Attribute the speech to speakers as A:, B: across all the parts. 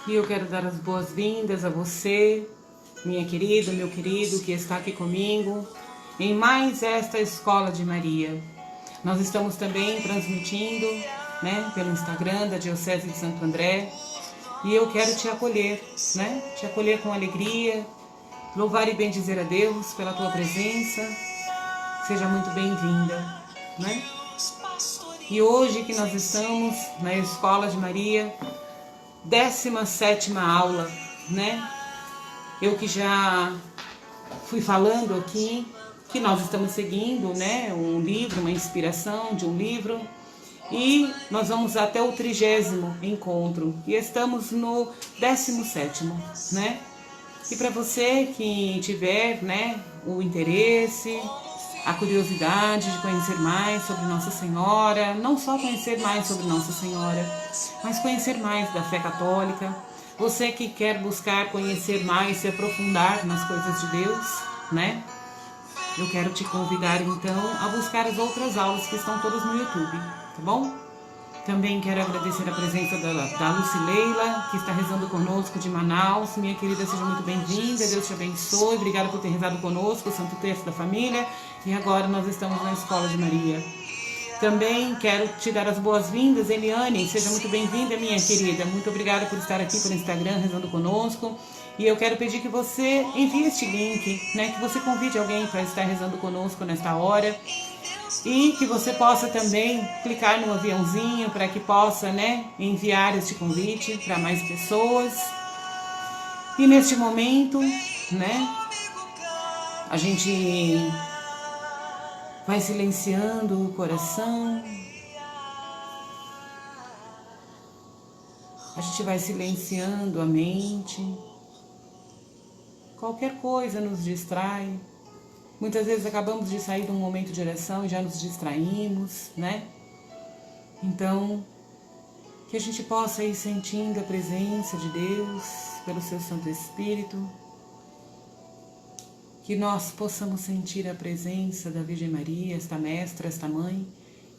A: E eu quero dar as boas-vindas a você, minha querida, meu querido, que está aqui comigo, em mais esta Escola de Maria. Nós estamos também transmitindo, pelo Instagram da Diocese de Santo André, e eu quero te acolher, te acolher com alegria, louvar e bendizer a Deus pela tua presença. Seja muito bem-vinda, E hoje que nós estamos na Escola de Maria, 17ª aula, Eu que já fui falando aqui que nós estamos seguindo, um livro, uma inspiração de um livro, e nós vamos até o 30º encontro e estamos no 17º, E para você que tiver, o interesse, a curiosidade de conhecer mais sobre Nossa Senhora, não só conhecer mais sobre Nossa Senhora, mas conhecer mais da fé católica. Você que quer buscar conhecer mais, se aprofundar nas coisas de Deus, Eu quero te convidar então a buscar as outras aulas que estão todas no YouTube, tá bom? Também quero agradecer a presença da Lucileila, que está rezando conosco de Manaus. Minha querida, seja muito bem-vinda, Deus te abençoe. Obrigada por ter rezado conosco, o Santo Terço da Família. E agora nós estamos na Escola de Maria. Também quero te dar as boas-vindas, Eliane, seja muito bem-vinda, minha querida. Muito obrigada por estar aqui pelo Instagram rezando conosco. E eu quero pedir que você envie este link, que você convide alguém para estar rezando conosco nesta hora. E que você possa também clicar no aviãozinho para que possa, enviar este convite para mais pessoas. E neste momento, a gente vai silenciando o coração. A gente vai silenciando a mente. Qualquer coisa nos distrai. Muitas vezes acabamos de sair de um momento de oração e já nos distraímos, Então, que a gente possa ir sentindo a presença de Deus pelo seu Santo Espírito, que nós possamos sentir a presença da Virgem Maria, esta mestra, esta mãe,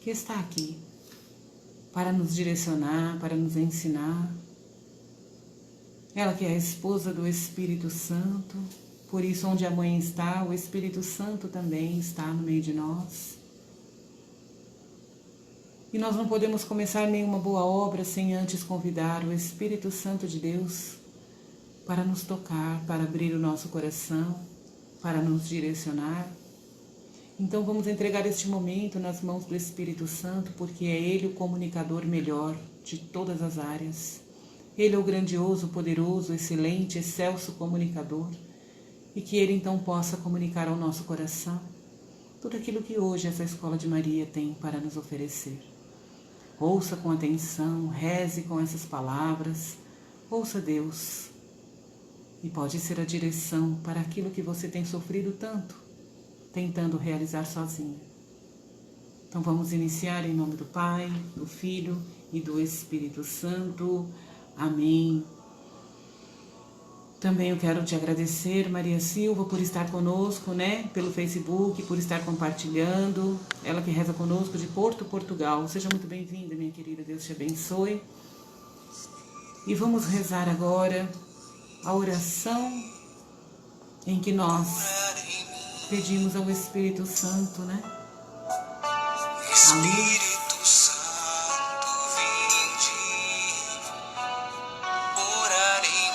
A: que está aqui para nos direcionar, para nos ensinar. Ela que é a esposa do Espírito Santo. Por isso, onde a mãe está, o Espírito Santo também está no meio de nós. E nós não podemos começar nenhuma boa obra sem antes convidar o Espírito Santo de Deus para nos tocar, para abrir o nosso coração, para nos direcionar. Então vamos entregar este momento nas mãos do Espírito Santo, porque é Ele o comunicador melhor de todas as áreas. Ele é o grandioso, poderoso, excelente, excelso comunicador. E que Ele então possa comunicar ao nosso coração tudo aquilo que hoje essa Escola de Maria tem para nos oferecer. Ouça com atenção, reze com essas palavras, ouça Deus. E pode ser a direção para aquilo que você tem sofrido tanto, tentando realizar sozinho. Então vamos iniciar em nome do Pai, do Filho e do Espírito Santo. Amém. Também eu quero te agradecer, Maria Silva, por estar conosco, pelo Facebook, por estar compartilhando. Ela que reza conosco de Porto, Portugal. Seja muito bem-vinda, minha querida. Deus te abençoe. E vamos rezar agora a oração em que nós pedimos ao Espírito Santo, a luz.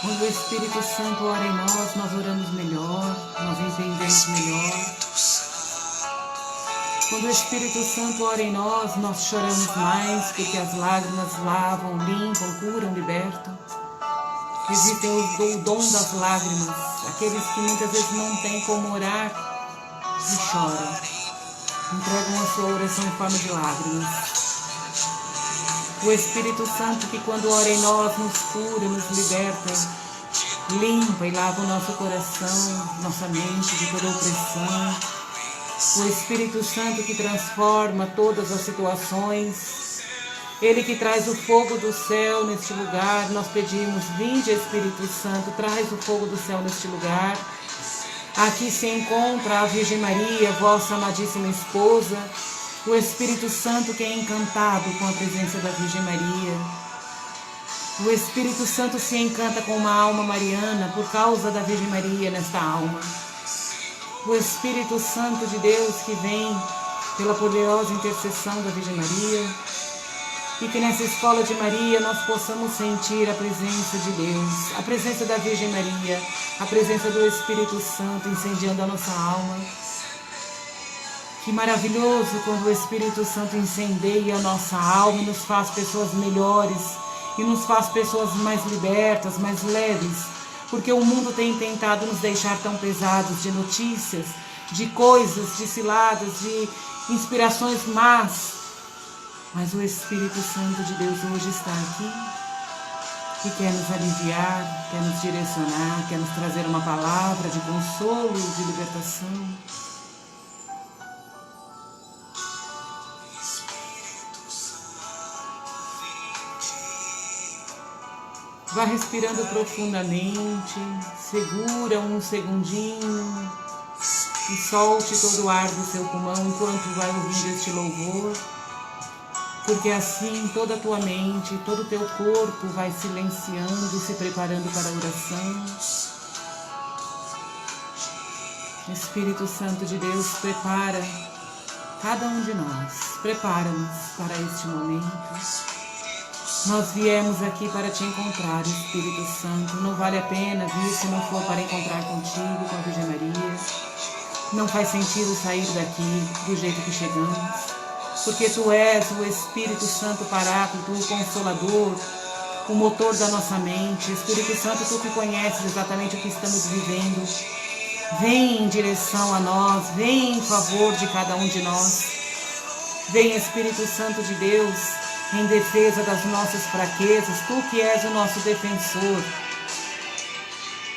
A: Quando o Espírito Santo ora em nós, nós oramos melhor, nós entendemos melhor. Quando o Espírito Santo ora em nós, nós choramos mais, porque as lágrimas lavam, limpam, curam, libertam. Existem o dom das lágrimas, aqueles que muitas vezes não têm como orar e choram. Entregam a sua oração em forma de lágrimas. O Espírito Santo que quando ora em nós nos cura, nos liberta, limpa e lava o nosso coração, nossa mente de toda opressão. O Espírito Santo que transforma todas as situações. Ele que traz o fogo do céu neste lugar. Nós pedimos, vinde Espírito Santo, traz o fogo do céu neste lugar. Aqui se encontra a Virgem Maria, vossa amadíssima esposa. O Espírito Santo que é encantado com a presença da Virgem Maria. O Espírito Santo se encanta com uma alma mariana por causa da Virgem Maria nesta alma. O Espírito Santo de Deus que vem pela poderosa intercessão da Virgem Maria, e que nessa escola de Maria nós possamos sentir a presença de Deus, a presença da Virgem Maria, a presença do Espírito Santo incendiando a nossa alma. Que maravilhoso quando o Espírito Santo incendeia a nossa alma e nos faz pessoas melhores, e nos faz pessoas mais libertas, mais leves, porque o mundo tem tentado nos deixar tão pesados de notícias, de coisas, de ciladas, de inspirações más. Mas o Espírito Santo de Deus hoje está aqui e quer nos aliviar, quer nos direcionar, quer nos trazer uma palavra de consolo e de libertação. Vá respirando profundamente, segura um segundinho e solte todo o ar do seu pulmão enquanto vai ouvindo este louvor, porque assim toda a tua mente, todo o teu corpo vai silenciando e se preparando para a oração. Espírito Santo de Deus, prepara cada um de nós, prepara-nos para este momento. Nós viemos aqui para te encontrar, Espírito Santo. Não vale a pena vir se não for para encontrar contigo, com a Virgem Maria. Não faz sentido sair daqui do jeito que chegamos, porque Tu és o Espírito Santo Paráclito, o Consolador, o motor da nossa mente. Espírito Santo, Tu que conheces exatamente o que estamos vivendo. Vem em direção a nós, vem em favor de cada um de nós. Vem, Espírito Santo de Deus, em defesa das nossas fraquezas, Tu que és o nosso defensor.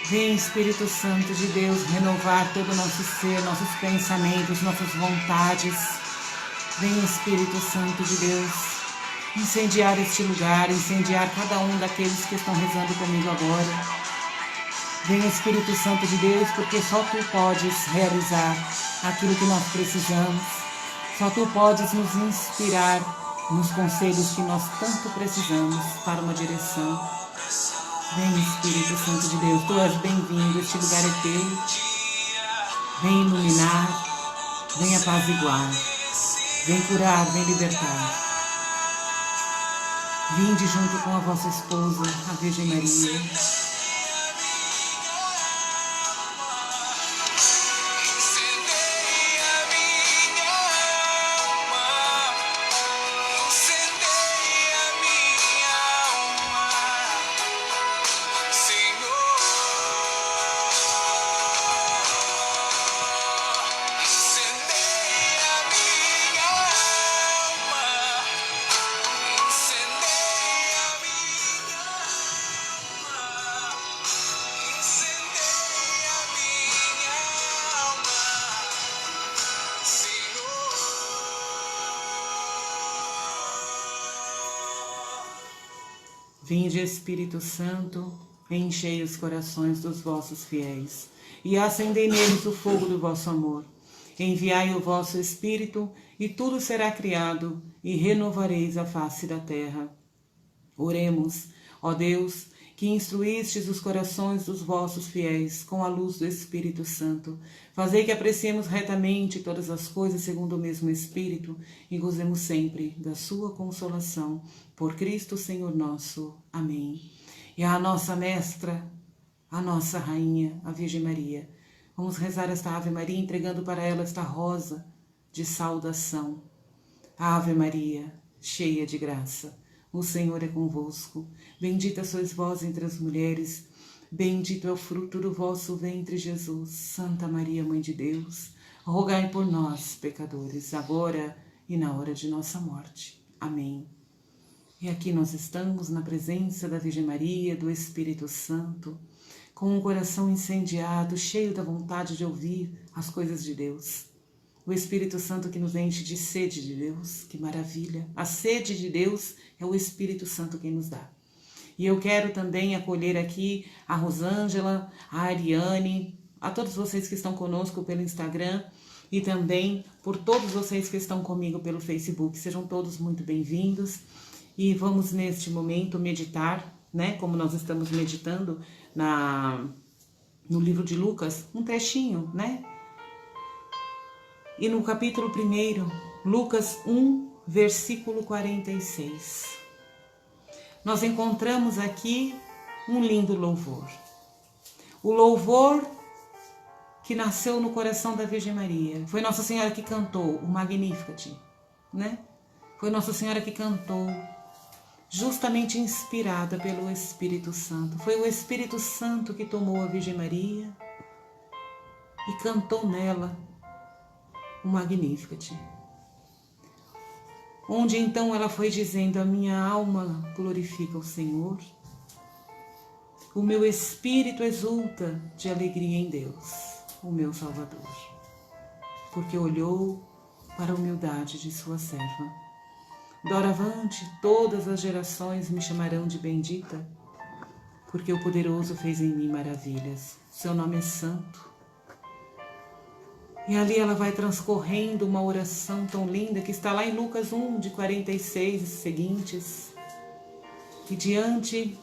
A: Vem, Espírito Santo de Deus, renovar todo o nosso ser, nossos pensamentos, nossas vontades. Vem, Espírito Santo de Deus, incendiar este lugar, incendiar cada um daqueles que estão rezando comigo agora. Vem, Espírito Santo de Deus, porque só Tu podes realizar aquilo que nós precisamos. Só Tu podes nos inspirar nos conselhos que nós tanto precisamos para uma direção. Vem, Espírito Santo de Deus, Tu és bem-vindo, este lugar é Teu. Vem iluminar, vem apaziguar, vem curar, vem libertar. Vinde junto com a vossa esposa, a Virgem Maria. Vinde, Espírito Santo, enchei os corações dos vossos fiéis e acendei neles o fogo do vosso amor. Enviai o vosso Espírito e tudo será criado e renovareis a face da terra. Oremos, ó Deus, que instruístes os corações dos vossos fiéis com a luz do Espírito Santo. Fazei que apreciemos retamente todas as coisas segundo o mesmo Espírito e gozemos sempre da sua consolação. Por Cristo Senhor nosso. Amém. E a nossa mestra, a nossa rainha, a Virgem Maria. Vamos rezar esta Ave Maria entregando para ela esta rosa de saudação. Ave Maria, cheia de graça, o Senhor é convosco. Bendita sois vós entre as mulheres, bendito é o fruto do vosso ventre, Jesus. Santa Maria, Mãe de Deus, rogai por nós, pecadores, agora e na hora de nossa morte. Amém. E aqui nós estamos na presença da Virgem Maria, do Espírito Santo, com um coração incendiado, cheio da vontade de ouvir as coisas de Deus. O Espírito Santo que nos enche de sede de Deus, que maravilha. A sede de Deus é o Espírito Santo quem nos dá. E eu quero também acolher aqui a Rosângela, a Ariane, a todos vocês que estão conosco pelo Instagram e também por todos vocês que estão comigo pelo Facebook. Sejam todos muito bem-vindos. E vamos neste momento meditar né? Como nós estamos meditando no livro de Lucas, um trechinho, né? E no capítulo 1, Lucas 1, versículo 46, nós encontramos aqui um lindo louvor. O louvor que nasceu no coração da Virgem Maria. Foi Nossa Senhora que cantou o Magnificat, né? Foi Nossa Senhora que cantou, justamente inspirada pelo Espírito Santo. Foi o Espírito Santo que tomou a Virgem Maria e cantou nela o Magnificat. Onde então ela foi dizendo: a minha alma glorifica o Senhor, o meu espírito exulta de alegria em Deus, o meu Salvador, porque olhou para a humildade de sua serva. Doravante todas as gerações me chamarão de bendita, porque o poderoso fez em mim maravilhas. Seu nome é santo. E ali ela vai transcorrendo uma oração tão linda que está lá em Lucas 1, de 46 e seguintes. E diante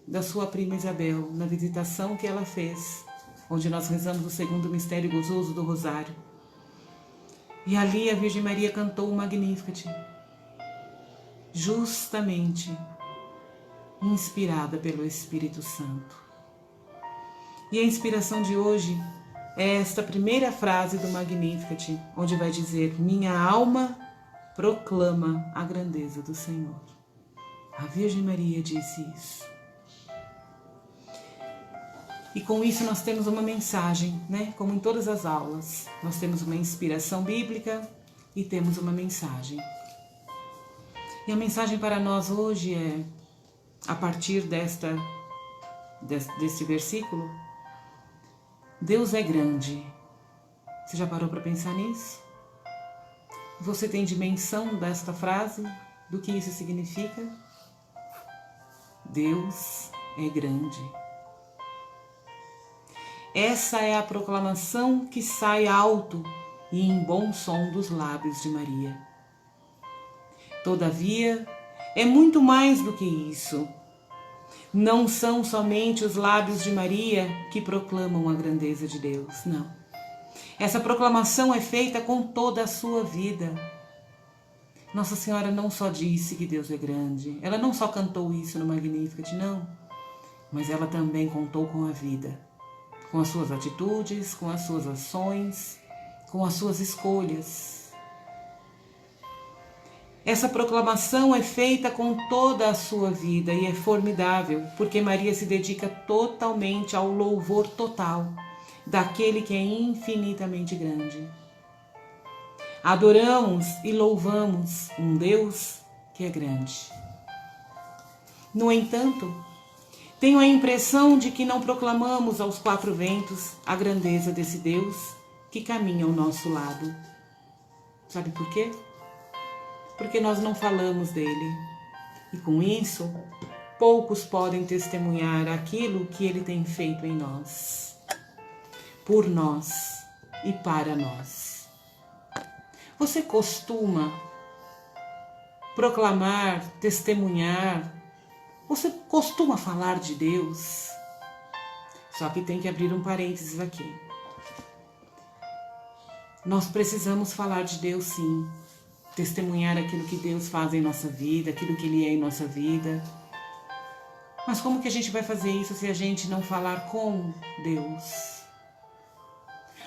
A: da sua prima Isabel, na visitação que ela fez, onde nós rezamos o segundo mistério gozoso do Rosário. E ali a Virgem Maria cantou o Magnificat, justamente inspirada pelo Espírito Santo. E a inspiração de hoje é esta primeira frase do Magnificat, onde vai dizer: minha alma proclama a grandeza do Senhor. A Virgem Maria disse isso. E com isso nós temos uma mensagem, né? Como em todas as aulas, nós temos uma inspiração bíblica e temos uma mensagem. E a mensagem para nós hoje é, a partir deste versículo: Deus é grande. Você já parou para pensar nisso? Você tem dimensão desta frase? Do que isso significa? Deus é grande. Essa é a proclamação que sai alto e em bom som dos lábios de Maria. Todavia, é muito mais do que isso. Não são somente os lábios de Maria que proclamam a grandeza de Deus, não. Essa proclamação é feita com toda a sua vida. Nossa Senhora não só disse que Deus é grande, ela não só cantou isso no Magnificat, não, mas ela também contou com a vida, com as suas atitudes, com as suas ações, com as suas escolhas. Essa proclamação é feita com toda a sua vida e é formidável, porque Maria se dedica totalmente ao louvor total daquele que é infinitamente grande. Adoramos e louvamos um Deus que é grande. No entanto, tenho a impressão de que não proclamamos aos quatro ventos a grandeza desse Deus que caminha ao nosso lado. Sabe por quê? Porque nós não falamos dele. E com isso, poucos podem testemunhar aquilo que ele tem feito em nós, por nós e para nós. Você costuma proclamar, testemunhar, você costuma falar de Deus? Só que tem que abrir um parênteses aqui. Nós precisamos falar de Deus, sim. Testemunhar aquilo que Deus faz em nossa vida, aquilo que Ele é em nossa vida. Mas como que a gente vai fazer isso se a gente não falar com Deus?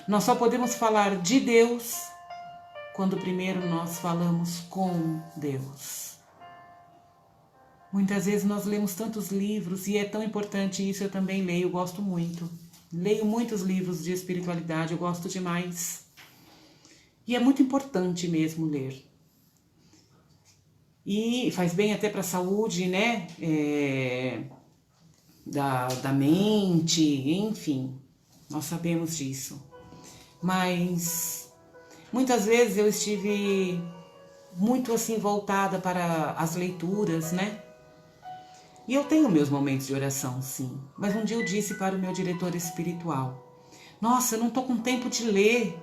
A: Nós só podemos falar de Deus quando primeiro nós falamos com Deus. Muitas vezes nós lemos tantos livros e é tão importante isso, eu também leio, eu gosto muito. Leio muitos livros de espiritualidade, eu gosto demais. E é muito importante mesmo ler. E faz bem até para a saúde, né? Da mente, enfim, nós sabemos disso. Mas muitas vezes eu estive muito assim voltada para as leituras, né? E eu tenho meus momentos de oração, sim. Mas um dia eu disse para o meu diretor espiritual: nossa, eu não estou com tempo de ler.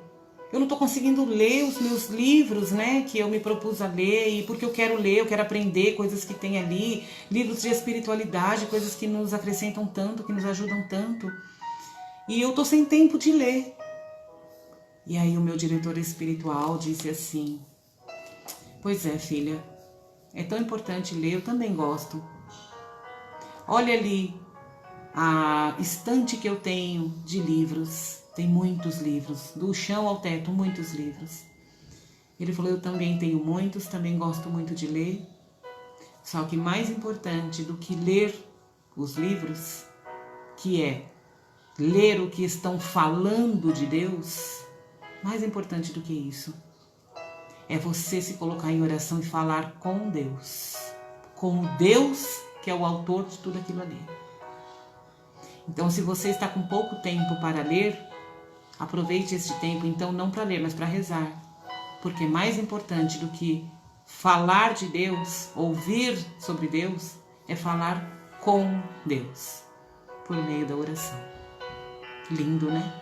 A: Eu não estou conseguindo ler os meus livros, né, que eu me propus a ler, e porque eu quero ler, eu quero aprender coisas que tem ali, livros de espiritualidade, coisas que nos acrescentam tanto, que nos ajudam tanto. E eu estou sem tempo de ler. E aí o meu diretor espiritual disse assim: pois é, filha, é tão importante ler, eu também gosto. Olha ali a estante que eu tenho de livros. Tem muitos livros, do chão ao teto, muitos livros. Ele falou: eu também tenho muitos, também gosto muito de ler. Só que mais importante do que ler os livros, que é ler o que estão falando de Deus, mais importante do que isso, é você se colocar em oração e falar com Deus. Com Deus, que é o autor de tudo aquilo ali. Então, se você está com pouco tempo para ler, aproveite esse tempo, então, não para ler, mas para rezar. Porque mais importante do que falar de Deus, ouvir sobre Deus, é falar com Deus, por meio da oração. Lindo, né?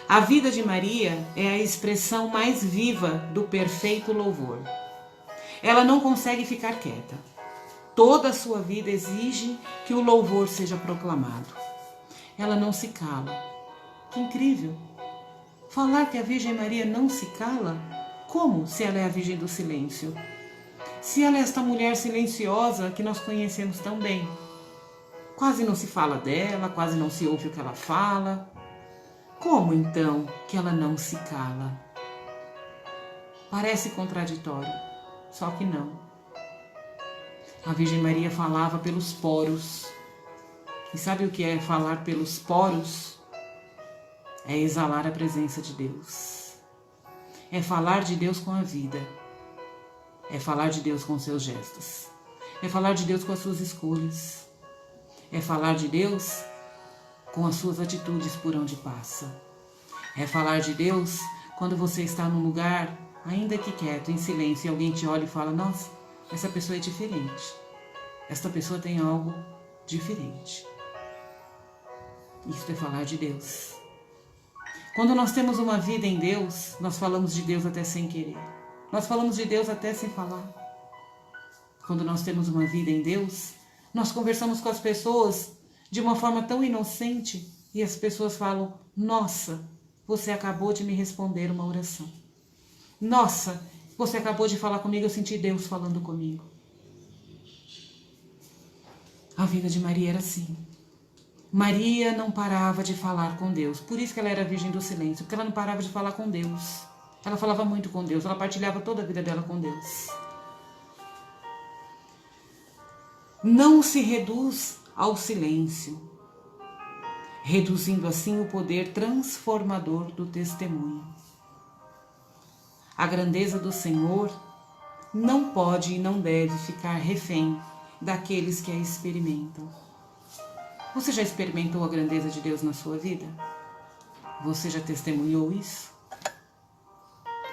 A: A vida de Maria é a expressão mais viva do perfeito louvor. Ela não consegue ficar quieta. Toda a sua vida exige que o louvor seja proclamado. Ela não se cala. Que incrível! Falar que a Virgem Maria não se cala? Como, se ela é a Virgem do Silêncio? Se ela é esta mulher silenciosa que nós conhecemos tão bem. Quase não se fala dela, quase não se ouve o que ela fala. Como, então, que ela não se cala? Parece contraditório, só que não. A Virgem Maria falava pelos poros. E sabe o que é falar pelos poros? É exalar a presença de Deus. É falar de Deus com a vida. É falar de Deus com seus gestos. É falar de Deus com as suas escolhas. É falar de Deus com as suas atitudes por onde passa. É falar de Deus quando você está num lugar, ainda que quieto, em silêncio, e alguém te olha e fala: nossa, essa pessoa é diferente. Esta pessoa tem algo diferente. Isso é falar de Deus. Quando nós temos uma vida em Deus, nós falamos de Deus até sem querer. Nós falamos de Deus até sem falar. Quando nós temos uma vida em Deus, nós conversamos com as pessoas de uma forma tão inocente e as pessoas falam: nossa, você acabou de me responder uma oração. Nossa, você acabou de falar comigo, eu senti Deus falando comigo. A vida de Maria era assim. Maria não parava de falar com Deus. Por isso que ela era Virgem do Silêncio, porque ela não parava de falar com Deus. Ela falava muito com Deus, ela partilhava toda a vida dela com Deus. Não se reduz ao silêncio, reduzindo assim o poder transformador do testemunho. A grandeza do Senhor não pode e não deve ficar refém daqueles que a experimentam. Você já experimentou a grandeza de Deus na sua vida? Você já testemunhou isso?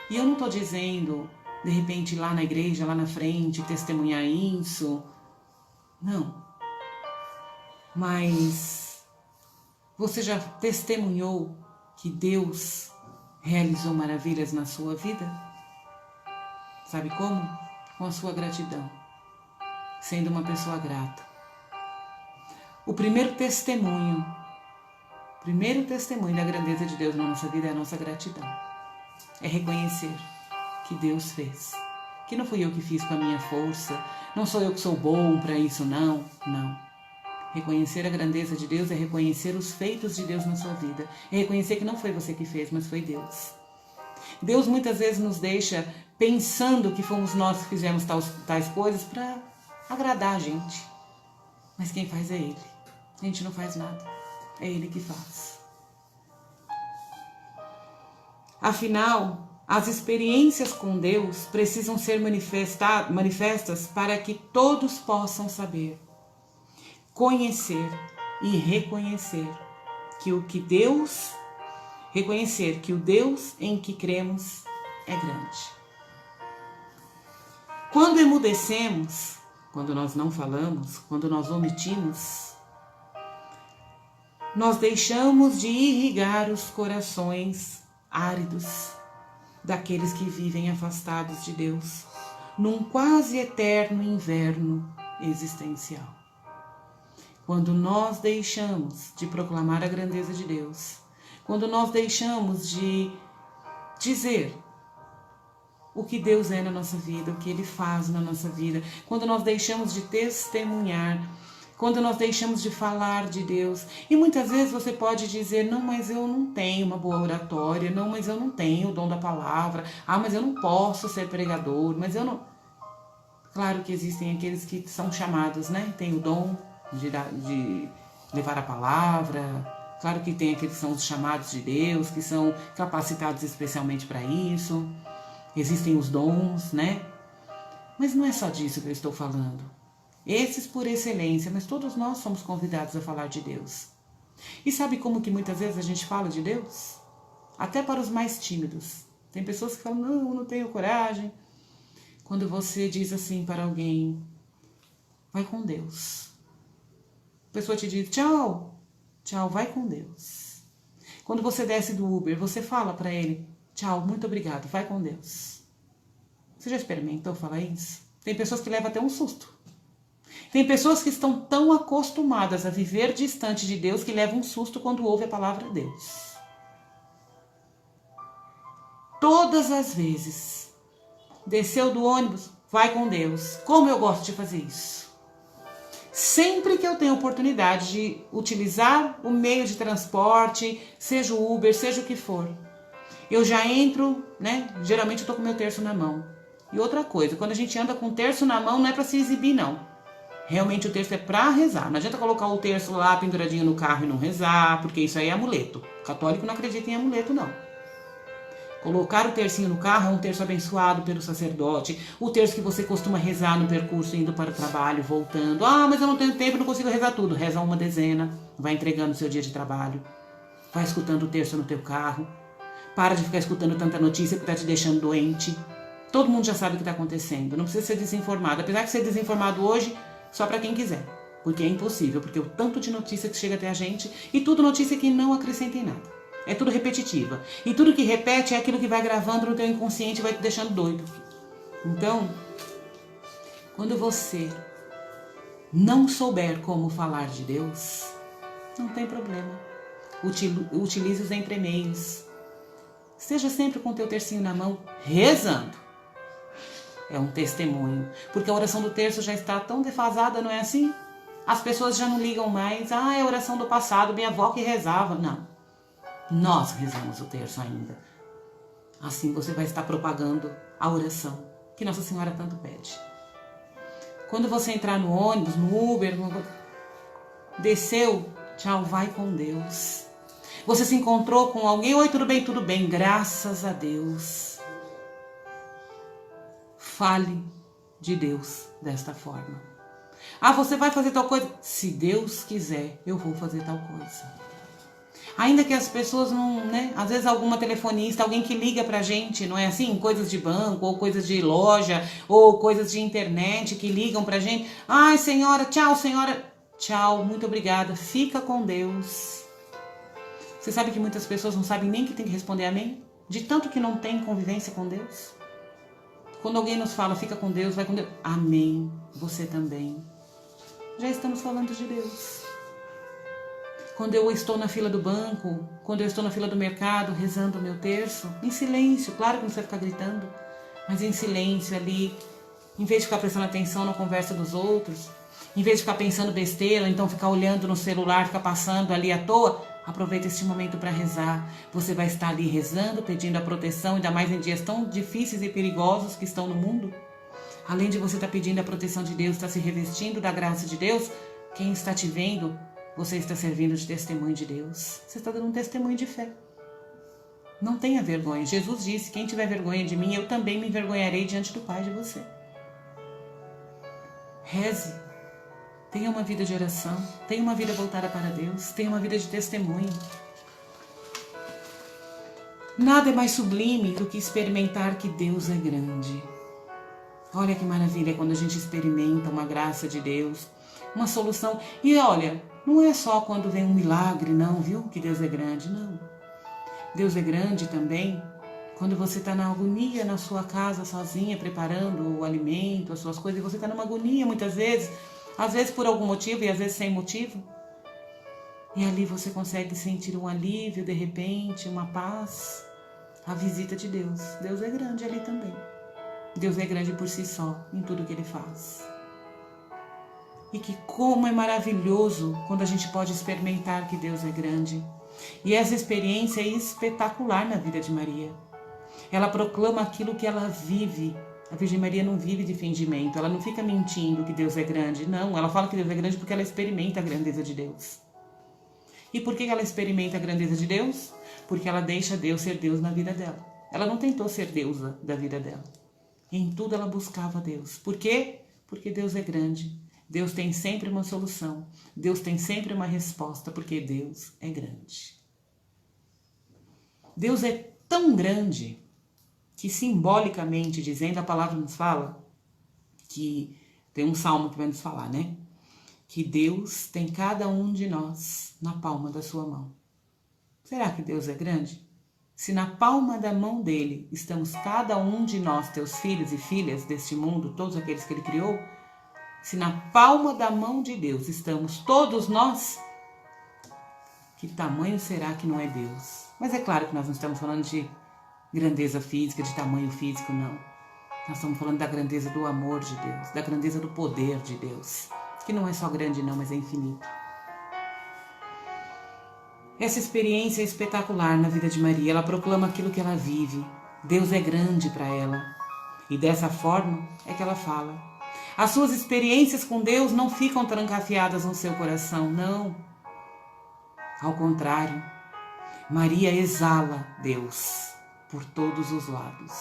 A: E eu não estou dizendo, de repente, lá na igreja, lá na frente, testemunhar isso. Não. Mas você já testemunhou que Deus realizou maravilhas na sua vida? Sabe como? Com a sua gratidão. Sendo uma pessoa grata. O primeiro testemunho da grandeza de Deus na nossa vida é a nossa gratidão. É reconhecer que Deus fez. Que não fui eu que fiz com a minha força, não sou eu que sou bom para isso, não. Reconhecer a grandeza de Deus é reconhecer os feitos de Deus na sua vida. É reconhecer que não foi você que fez, mas foi Deus. Deus muitas vezes nos deixa pensando que fomos nós que fizemos tais coisas para agradar a gente. Mas quem faz é Ele. A gente não faz nada. É Ele que faz. Afinal, as experiências com Deus precisam ser manifestas para que todos possam saber, conhecer e reconhecer que o Deus em que cremos é grande. Quando emudecemos, quando nós não falamos, quando nós omitimos, nós deixamos de irrigar os corações áridos daqueles que vivem afastados de Deus, num quase eterno inverno existencial. Quando nós deixamos de proclamar a grandeza de Deus, quando nós deixamos de dizer o que Deus é na nossa vida, o que Ele faz na nossa vida, quando nós deixamos de testemunhar, quando nós deixamos de falar de Deus. E muitas vezes você pode dizer, não, mas eu não tenho uma boa oratória, não, mas eu não tenho o dom da palavra, mas eu não posso ser pregador, mas eu não... Claro que existem aqueles que são chamados, né? Tem o dom de levar a palavra. Claro que tem aqueles que são os chamados de Deus, que são capacitados especialmente para isso. Existem os dons, né? Mas não é só disso que eu estou falando. Esses por excelência, mas todos nós somos convidados a falar de Deus. E sabe como que muitas vezes a gente fala de Deus? Até para os mais tímidos. Tem pessoas que falam, não, eu não tenho coragem. Quando você diz assim para alguém, vai com Deus. A pessoa te diz, tchau, tchau, vai com Deus. Quando você desce do Uber, você fala para ele, tchau, muito obrigado, vai com Deus. Você já experimentou falar isso? Tem pessoas que levam até um susto. Tem pessoas que estão tão acostumadas a viver distante de Deus que levam um susto quando ouvem a palavra de Deus. Todas as vezes, desceu do ônibus, vai com Deus. Como eu gosto de fazer isso. Sempre que eu tenho oportunidade de utilizar o meio de transporte, seja o Uber, seja o que for, eu já entro, né? Geralmente eu tô com o meu terço na mão. E outra coisa, quando a gente anda com o terço na mão, não é para se exibir, não. Realmente o terço é para rezar. Não adianta colocar o terço lá penduradinho no carro e não rezar, porque isso aí é amuleto. O católico não acredita em amuleto, não. Colocar o tercinho no carro é um terço abençoado pelo sacerdote. O terço que você costuma rezar no percurso, indo para o trabalho, voltando. Mas eu não tenho tempo, não consigo rezar tudo. Reza uma dezena, vai entregando o seu dia de trabalho. Vai escutando o terço no teu carro. Para de ficar escutando tanta notícia que está te deixando doente. Todo mundo já sabe o que está acontecendo. Não precisa ser desinformado. Apesar de ser desinformado hoje, só para quem quiser. Porque é impossível. Porque o tanto de notícia que chega até a gente, e tudo notícia que não acrescenta em nada. É tudo repetitiva. E tudo que repete é aquilo que vai gravando no teu inconsciente e vai te deixando doido. Então, quando você não souber como falar de Deus, não tem problema. Utilize os entremeios. Esteja sempre com o teu tercinho na mão, rezando. É um testemunho. Porque a oração do terço já está tão defasada, não é assim? As pessoas já não ligam mais. É a oração do passado, minha avó que rezava. Não. Nós rezamos o terço ainda. Assim você vai estar propagando a oração que Nossa Senhora tanto pede. Quando você entrar no ônibus, no Uber, desceu, tchau, vai com Deus. Você se encontrou com alguém, oi, tudo bem, graças a Deus. Fale de Deus desta forma. Você vai fazer tal coisa? Se Deus quiser, eu vou fazer tal coisa. Ainda que as pessoas não, né? Às vezes alguma telefonista, alguém que liga pra gente, não é assim? Coisas de banco, ou coisas de loja, ou coisas de internet que ligam pra gente. Ai, senhora, tchau, muito obrigada, fica com Deus. Você sabe que muitas pessoas não sabem nem que tem que responder amém? De tanto que não tem convivência com Deus. Quando alguém nos fala, fica com Deus, vai com Deus. Amém, você também. Já estamos falando de Deus. Quando eu estou na fila do banco, quando eu estou na fila do mercado, rezando o meu terço, em silêncio, claro que não precisa ficar gritando, mas em silêncio ali, em vez de ficar prestando atenção na conversa dos outros, em vez de ficar pensando besteira, então ficar olhando no celular, ficar passando ali à toa, aproveita este momento para rezar. Você vai estar ali rezando, pedindo a proteção, ainda mais em dias tão difíceis e perigosos que estão no mundo. Além de você estar pedindo a proteção de Deus, estar se revestindo da graça de Deus, quem está te vendo, você está servindo de testemunho de Deus. Você está dando um testemunho de fé. Não tenha vergonha. Jesus disse, quem tiver vergonha de mim, eu também me envergonharei diante do Pai de você. Reze. Tenha uma vida de oração. Tenha uma vida voltada para Deus. Tenha uma vida de testemunho. Nada é mais sublime do que experimentar que Deus é grande. Olha que maravilha quando a gente experimenta uma graça de Deus, uma solução. E olha, não é só quando vem um milagre, não, viu? Que Deus é grande, não. Deus é grande também quando você está na agonia na sua casa sozinha, preparando o alimento, as suas coisas, e você está numa agonia muitas vezes, às vezes por algum motivo e às vezes sem motivo. E ali você consegue sentir um alívio, de repente, uma paz, a visita de Deus. Deus é grande ali também. Deus é grande por si só, em tudo que Ele faz. E que como é maravilhoso quando a gente pode experimentar que Deus é grande. E essa experiência é espetacular na vida de Maria. Ela proclama aquilo que ela vive. A Virgem Maria não vive de fingimento, ela não fica mentindo que Deus é grande. Não, ela fala que Deus é grande porque ela experimenta a grandeza de Deus. E por que ela experimenta a grandeza de Deus? Porque ela deixa Deus ser Deus na vida dela. Ela não tentou ser deusa da vida dela. Em tudo ela buscava Deus. Por quê? Porque Deus é grande. Deus tem sempre uma solução. Deus tem sempre uma resposta, porque Deus é grande. Deus é tão grande que simbolicamente dizendo, a palavra nos fala que tem um salmo que vai nos falar, né? Que Deus tem cada um de nós na palma da sua mão. Será que Deus é grande? Se na palma da mão dele estamos cada um de nós, teus filhos e filhas deste mundo, todos aqueles que ele criou, se na palma da mão de Deus estamos todos nós, que tamanho será que não é Deus? Mas é claro que nós não estamos falando de grandeza física, de tamanho físico, não. Nós estamos falando da grandeza do amor de Deus, da grandeza do poder de Deus, que não é só grande não, mas é infinito. Essa experiência é espetacular na vida de Maria. Ela proclama aquilo que ela vive. Deus é grande para ela. E dessa forma é que ela fala. As suas experiências com Deus não ficam trancafiadas no seu coração, não. Ao contrário, Maria exala Deus por todos os lados.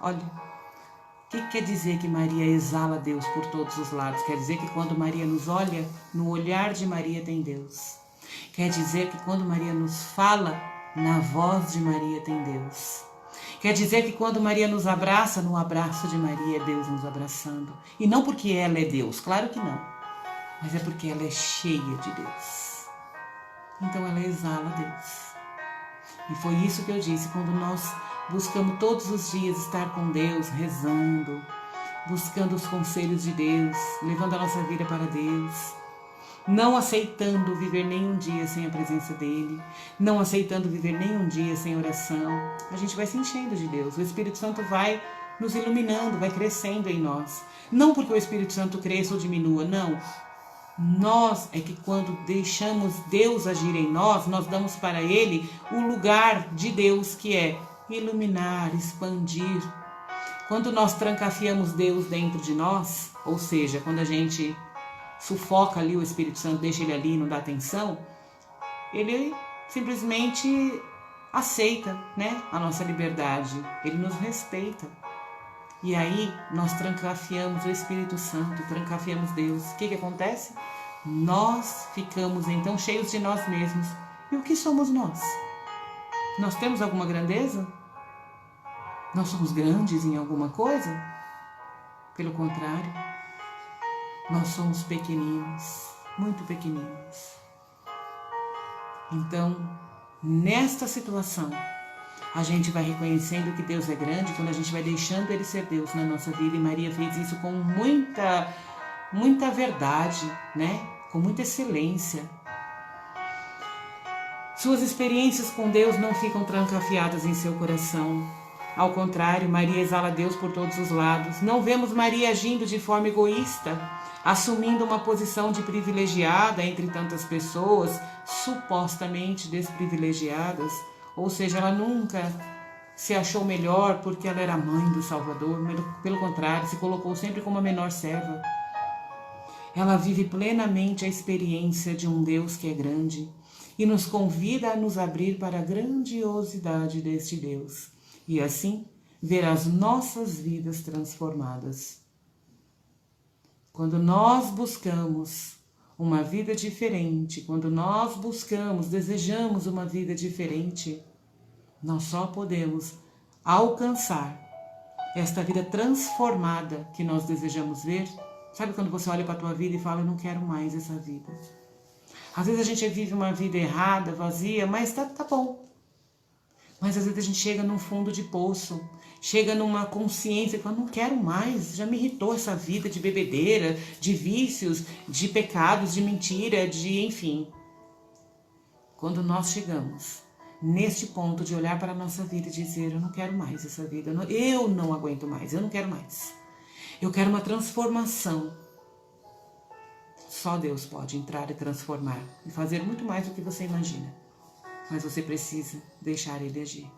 A: Olha, o que quer dizer que Maria exala Deus por todos os lados? Quer dizer que quando Maria nos olha, no olhar de Maria tem Deus. Quer dizer que quando Maria nos fala, na voz de Maria tem Deus. Quer dizer que quando Maria nos abraça, no abraço de Maria é Deus nos abraçando. E não porque ela é Deus, claro que não. Mas é porque ela é cheia de Deus. Então ela exala Deus. E foi isso que eu disse, quando nós buscamos todos os dias estar com Deus, rezando, buscando os conselhos de Deus, levando a nossa vida para Deus, não aceitando viver nenhum dia sem a presença dEle, não aceitando viver nenhum dia sem oração, a gente vai se enchendo de Deus. O Espírito Santo vai nos iluminando, vai crescendo em nós. Não porque o Espírito Santo cresça ou diminua, não. Nós é que quando deixamos Deus agir em nós, nós damos para Ele o lugar de Deus, que é iluminar, expandir. Quando nós trancafiamos Deus dentro de nós, ou seja, quando a gente sufoca ali o Espírito Santo, deixa ele ali e não dá atenção, ele simplesmente aceita, né, a nossa liberdade, ele nos respeita. E aí nós trancafiamos o Espírito Santo, trancafiamos Deus. O que acontece? Nós ficamos então cheios de nós mesmos. E o que somos nós? Nós temos alguma grandeza? Nós somos grandes em alguma coisa? Pelo contrário, nós somos pequeninos, muito pequeninos. Então, nesta situação, a gente vai reconhecendo que Deus é grande quando a gente vai deixando Ele ser Deus na nossa vida. E Maria fez isso com muita verdade, né? Com muita excelência. Suas experiências com Deus não ficam trancafiadas em seu coração. Ao contrário, Maria exala Deus por todos os lados. Não vemos Maria agindo de forma egoísta, assumindo uma posição de privilegiada entre tantas pessoas, supostamente desprivilegiadas. Ou seja, ela nunca se achou melhor porque ela era mãe do Salvador. Pelo contrário, se colocou sempre como a menor serva. Ela vive plenamente a experiência de um Deus que é grande e nos convida a nos abrir para a grandiosidade deste Deus e assim ver as nossas vidas transformadas. Quando nós buscamos uma vida diferente, quando nós buscamos, desejamos uma vida diferente, nós só podemos alcançar esta vida transformada que nós desejamos ver. Sabe quando você olha para a tua vida e fala, eu não quero mais essa vida. Às vezes a gente vive uma vida errada, vazia, mas tá bom. Mas às vezes a gente chega num fundo de poço, chega numa consciência que fala, não quero mais, já me irritou essa vida de bebedeira, de vícios, de pecados, de mentira, de enfim. Quando nós chegamos neste ponto de olhar para a nossa vida e dizer, eu não quero mais essa vida, eu não aguento mais, eu não quero mais. Eu quero uma transformação. Só Deus pode entrar e transformar e fazer muito mais do que você imagina. Mas você precisa deixar Ele agir,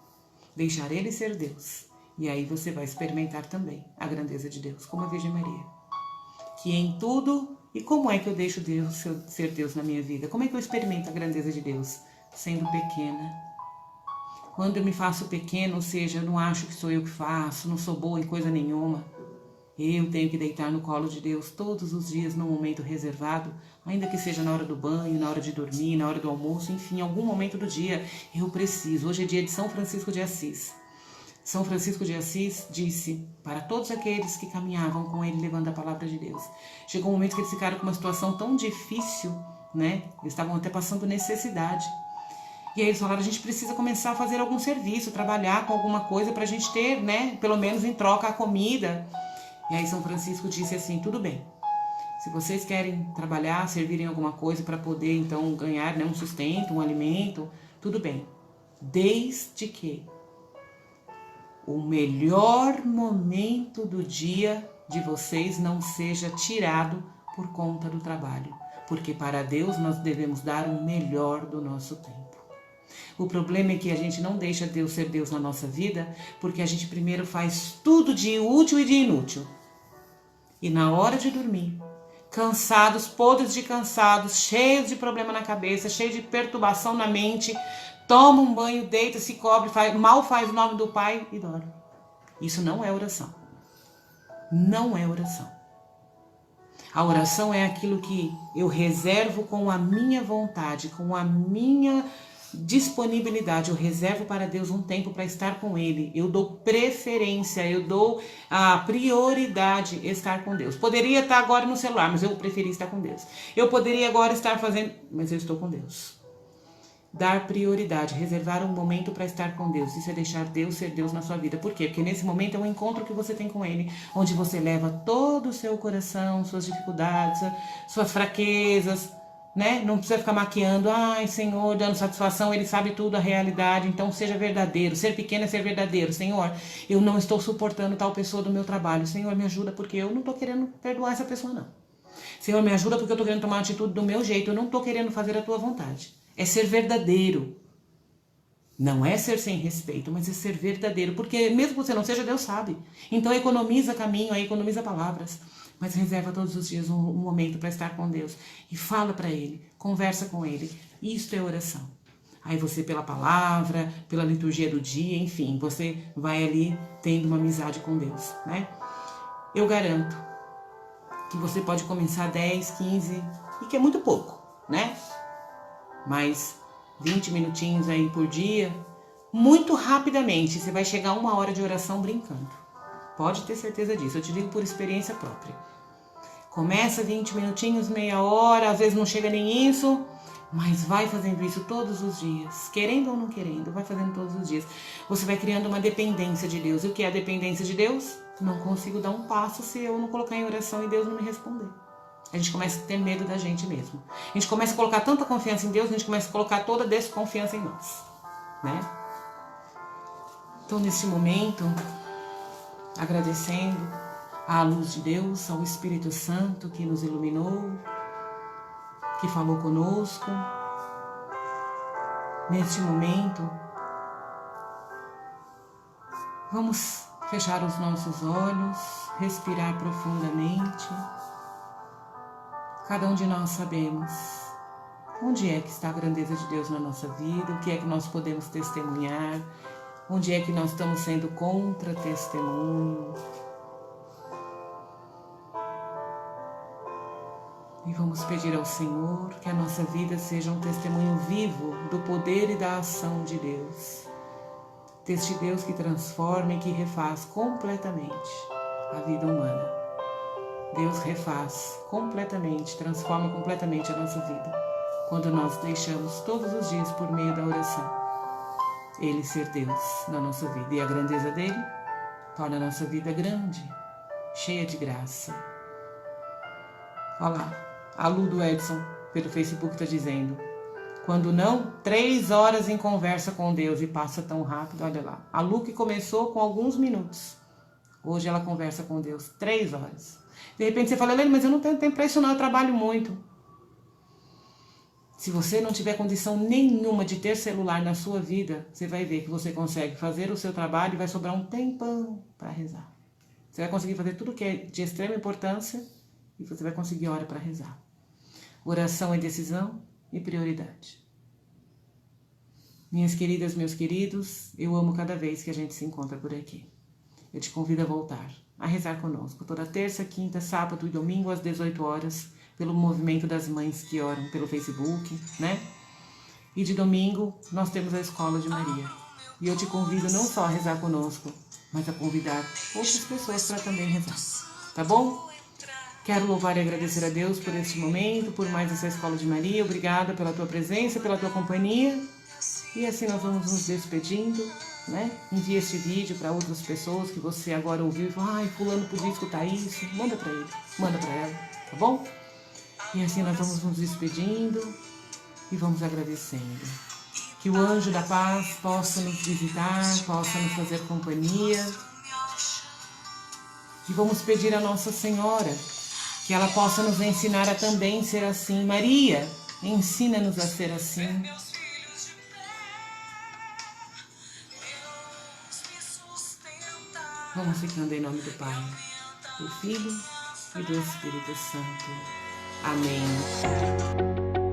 A: deixar Ele ser Deus. E aí você vai experimentar também a grandeza de Deus, como a Virgem Maria. Que em tudo, e como é que eu deixo Deus ser Deus na minha vida? Como é que eu experimento a grandeza de Deus? Sendo pequena. Quando eu me faço pequena, ou seja, eu não acho que sou eu que faço, não sou boa em coisa nenhuma. Eu tenho que deitar no colo de Deus todos os dias num momento reservado, ainda que seja na hora do banho, na hora de dormir, na hora do almoço, enfim, em algum momento do dia eu preciso. Hoje é dia de São Francisco de Assis. São Francisco de Assis disse para todos aqueles que caminhavam com ele levando a palavra de Deus. Chegou um momento que eles ficaram com uma situação tão difícil, né? Eles estavam até passando necessidade. E aí eles falaram, a gente precisa começar a fazer algum serviço, trabalhar com alguma coisa para a gente ter, né? Pelo menos em troca a comida. E aí São Francisco disse assim, tudo bem. Se vocês querem trabalhar, servirem alguma coisa para poder então ganhar, né, um sustento, um alimento, tudo bem. Desde que o melhor momento do dia de vocês não seja tirado por conta do trabalho. Porque para Deus nós devemos dar o melhor do nosso tempo. O problema é que a gente não deixa Deus ser Deus na nossa vida, porque a gente primeiro faz tudo de útil e de inútil. E na hora de dormir, cansados, podres de cansados, cheios de problema na cabeça, cheios de perturbação na mente, toma um banho, deita, se cobre, mal faz o nome do Pai e dorme. Isso não é oração. Não é oração. A oração é aquilo que eu reservo com a minha vontade, com a minha disponibilidade. Eu reservo para Deus um tempo para estar com Ele. Eu dou preferência, eu dou a prioridade estar com Deus. Poderia estar agora no celular, mas eu preferi estar com Deus. Eu poderia agora estar fazendo, mas eu estou com Deus. Dar prioridade, reservar um momento para estar com Deus. Isso é deixar Deus ser Deus na sua vida. Por quê? Porque nesse momento é um encontro que você tem com Ele, onde você leva todo o seu coração, suas dificuldades, suas fraquezas, né? Não precisa ficar maquiando, ai Senhor, dando satisfação, Ele sabe tudo, a realidade, então seja verdadeiro. Ser pequeno é ser verdadeiro. Senhor, eu não estou suportando tal pessoa do meu trabalho. Senhor, me ajuda porque eu não estou querendo perdoar essa pessoa, não. Senhor, me ajuda porque eu estou querendo tomar uma atitude do meu jeito, eu não estou querendo fazer a tua vontade. É ser verdadeiro. Não é ser sem respeito, mas é ser verdadeiro. Porque mesmo que você não seja, Deus sabe. Então economiza caminho, aí economiza palavras. Mas reserva todos os dias um momento para estar com Deus. E fala para Ele, conversa com Ele. Isto é oração. Aí você, pela palavra, pela liturgia do dia, enfim, você vai ali tendo uma amizade com Deus, né? Eu garanto que você pode começar 10, 15, e que é muito pouco, né? Mas 20 minutinhos aí por dia, muito rapidamente, você vai chegar a 1 hora de oração brincando. Pode ter certeza disso, eu te digo por experiência própria. Começa 20 minutinhos, meia hora, às vezes não chega nem isso, mas vai fazendo isso todos os dias, querendo ou não querendo, vai fazendo todos os dias. Você vai criando uma dependência de Deus. E o que é a dependência de Deus? Não consigo dar um passo se eu não colocar em oração e Deus não me responder. A gente começa a ter medo da gente mesmo. A gente começa a colocar tanta confiança em Deus, a gente começa a colocar toda a desconfiança em nós, né? Então, nesse momento, agradecendo à luz de Deus, ao Espírito Santo que nos iluminou, que falou conosco. Neste momento, vamos fechar os nossos olhos, respirar profundamente. Cada um de nós sabemos onde é que está a grandeza de Deus na nossa vida, o que é que nós podemos testemunhar, onde é que nós estamos sendo contra-testemunho. E vamos pedir ao Senhor que a nossa vida seja um testemunho vivo do poder e da ação de Deus. Deste Deus que transforma e que refaz completamente a vida humana. Deus refaz completamente, transforma completamente a nossa vida, quando nós deixamos todos os dias por meio da oração. Ele ser Deus na nossa vida. E a grandeza dele torna a nossa vida grande, cheia de graça. Olha lá, a Lu do Edson, pelo Facebook, está dizendo: quando não, 3 horas em conversa com Deus e passa tão rápido. Olha lá, a Lu que começou com alguns minutos, hoje ela conversa com Deus 3 horas. De repente você fala: Helene, mas eu não tenho tempo para isso não, eu trabalho muito. Se você não tiver condição nenhuma de ter celular na sua vida, você vai ver que você consegue fazer o seu trabalho e vai sobrar um tempão para rezar. Você vai conseguir fazer tudo que é de extrema importância e você vai conseguir hora para rezar. Oração é decisão e prioridade. Minhas queridas, meus queridos, eu amo cada vez que a gente se encontra por aqui. Eu te convido a voltar, a rezar conosco, toda terça, quinta, sábado e domingo às 18 horas, pelo movimento das mães que oram pelo Facebook, né? E de domingo nós temos a Escola de Maria. E eu te convido não só a rezar conosco, mas a convidar outras pessoas para também rezar. Tá bom? Quero louvar e agradecer a Deus por este momento, por mais essa Escola de Maria. Obrigada pela tua presença, pela tua companhia. E assim nós vamos nos despedindo, né? Envie este vídeo para outras pessoas que você agora ouviu e falou: ai, fulano podia escutar isso. Manda para ele, manda para ela, tá bom? E assim nós vamos nos despedindo e vamos agradecendo. Que o anjo da paz possa nos visitar, possa nos fazer companhia. E vamos pedir a Nossa Senhora que ela possa nos ensinar a também ser assim. Maria, ensina-nos a ser assim. Vamos ficando em nome do Pai, do Filho e do Espírito Santo. Amém.